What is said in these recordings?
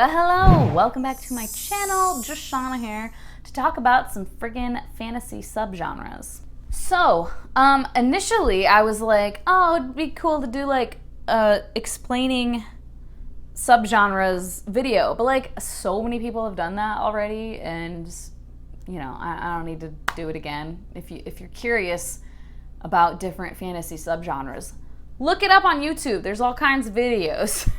Well, hello! Welcome back to my channel. Just Shauna here to talk about some friggin' fantasy subgenres. So, initially I was like, oh, it'd be cool to do like explaining subgenres video, but like so many people have done that already, and you know, I don't need to do it again. If you're curious about different fantasy subgenres, look it up on YouTube. There's all kinds of videos.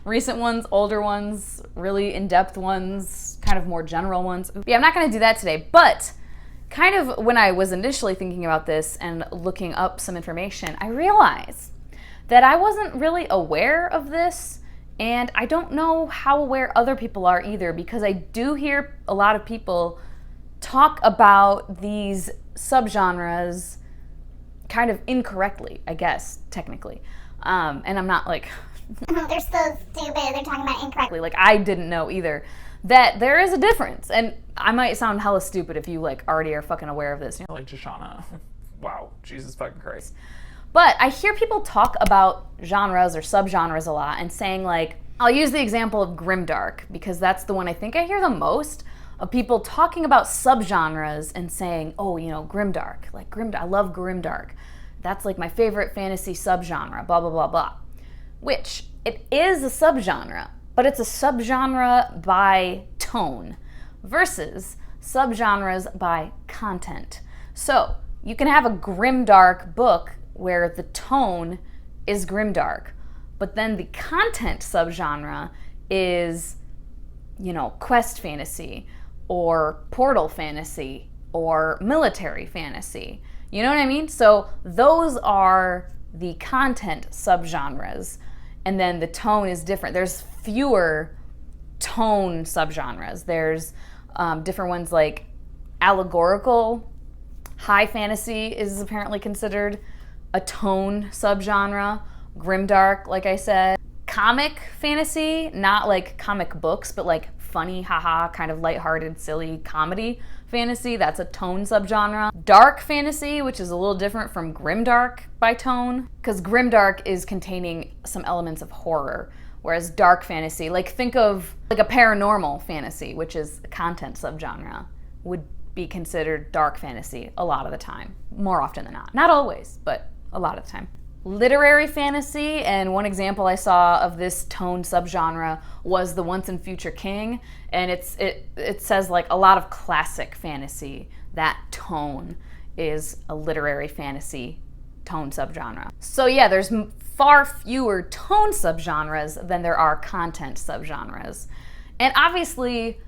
Recent ones, older ones, really in-depth ones, kind of more general ones. Yeah, I'm not gonna do that today, but kind of when I was initially thinking about this and looking up some information, I realized that I wasn't really aware of this, and I don't know how aware other people are either, because I do hear a lot of people talk about these subgenres kind of incorrectly, I guess, technically. And I'm not like, they're so stupid, they're talking about incorrectly. like, I didn't know either that there is a difference. And I might sound hella stupid if you like already are fucking aware of this. Like Shoshana. Wow, Jesus fucking Christ. But I hear people talk about genres or subgenres a lot and saying like, I'll use the example of grimdark because that's the one I think I hear the most of people talking about subgenres and saying, oh, you know, grimdark, like grimdark, I love grimdark. That's like my favorite fantasy subgenre, blah, blah, blah, blah. Which, it is a subgenre, but it's a subgenre by tone versus subgenres by content. So, you can have a grimdark book where the tone is grimdark, but then the content subgenre is, you know, quest fantasy or portal fantasy or military fantasy. You know what I mean? So those are the content subgenres, and then the tone is different. There's fewer tone subgenres. There's different ones like allegorical. High fantasy is apparently considered a tone subgenre. Grimdark, like I said. Comic fantasy, not like comic books, but like funny, haha, kind of lighthearted, silly comedy fantasy. That's a tone subgenre. Dark fantasy, which is a little different from grimdark by tone, because grimdark is containing some elements of horror, whereas dark fantasy, like think of like a paranormal fantasy, which is a content subgenre, would be considered dark fantasy a lot of the time, more often than not. Not always, but a lot of the time. Literary fantasy, and one example I saw of this tone subgenre was The Once and Future King, and it says like a lot of classic fantasy, that tone is a literary fantasy tone subgenre. So yeah, there's far fewer tone subgenres than there are content subgenres. And obviously,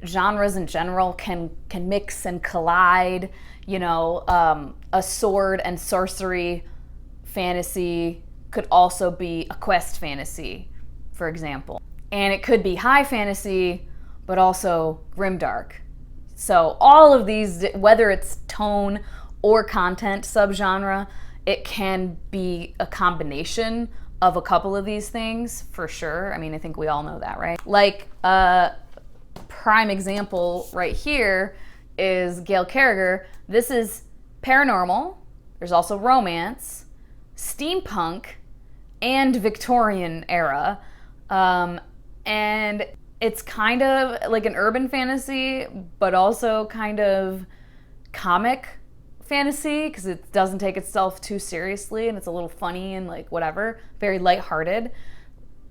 genres in general can mix and collide. You know, a sword and sorcery fantasy could also be a quest fantasy, for example. And it could be high fantasy, but also grimdark. So all of these, whether it's tone or content subgenre, it can be a combination of a couple of these things, for sure. I mean, I think we all know that, right? Like, prime example right here is Gail Carriger. This is paranormal. There's also romance, steampunk, and Victorian era. And it's kind of like an urban fantasy, but also kind of comic fantasy, because it doesn't take itself too seriously, and it's a little funny and like whatever, very lighthearted.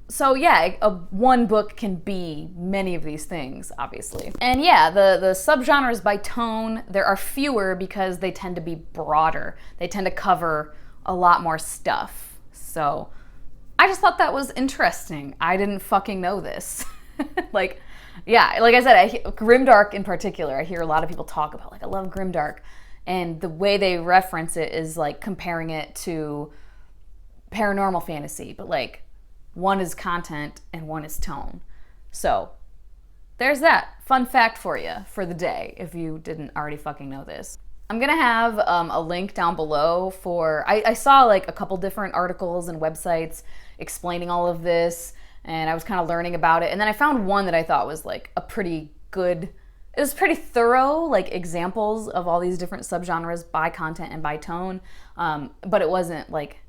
So yeah, one book can be many of these things, obviously. And yeah, the subgenres by tone, there are fewer because they tend to be broader. They tend to cover a lot more stuff. So I just thought that was interesting. I didn't fucking know this. Like, yeah, like I said, grimdark in particular, I hear a lot of people talk about, like, I love grimdark. And the way they reference it is like comparing it to paranormal fantasy, but like one is content and one is tone. So there's that fun fact for you for the day, if you didn't already fucking know this. I'm gonna have a link down below for, I saw like a couple different articles and websites explaining all of this, and I was kind of learning about it. And then I found one that I thought was like a pretty good, it was pretty thorough, like examples of all these different subgenres by content and by tone, but it wasn't like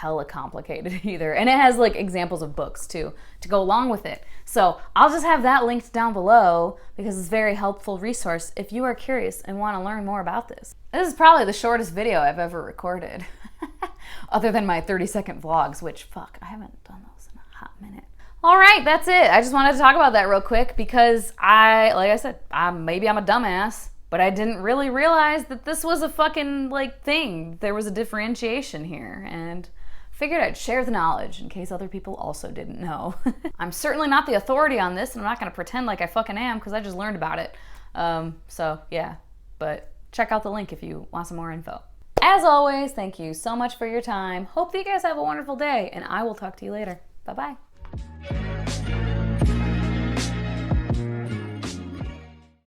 hella complicated either. And it has like examples of books too to go along with it. So I'll just have that linked down below because it's a very helpful resource if you are curious and want to learn more about this. This is probably the shortest video I've ever recorded. Other than my 30-second vlogs, which, fuck, I haven't done those in a hot minute. All right, that's it. I just wanted to talk about that real quick because like I said, maybe I'm a dumbass, but I didn't really realize that this was a fucking, like, thing. There was a differentiation here, and figured I'd share the knowledge in case other people also didn't know. I'm certainly not the authority on this, and I'm not gonna pretend like I fucking am because I just learned about it. So, yeah, but check out the link if you want some more info. As always, thank you so much for your time. Hope that you guys have a wonderful day, and I will talk to you later. Bye-bye.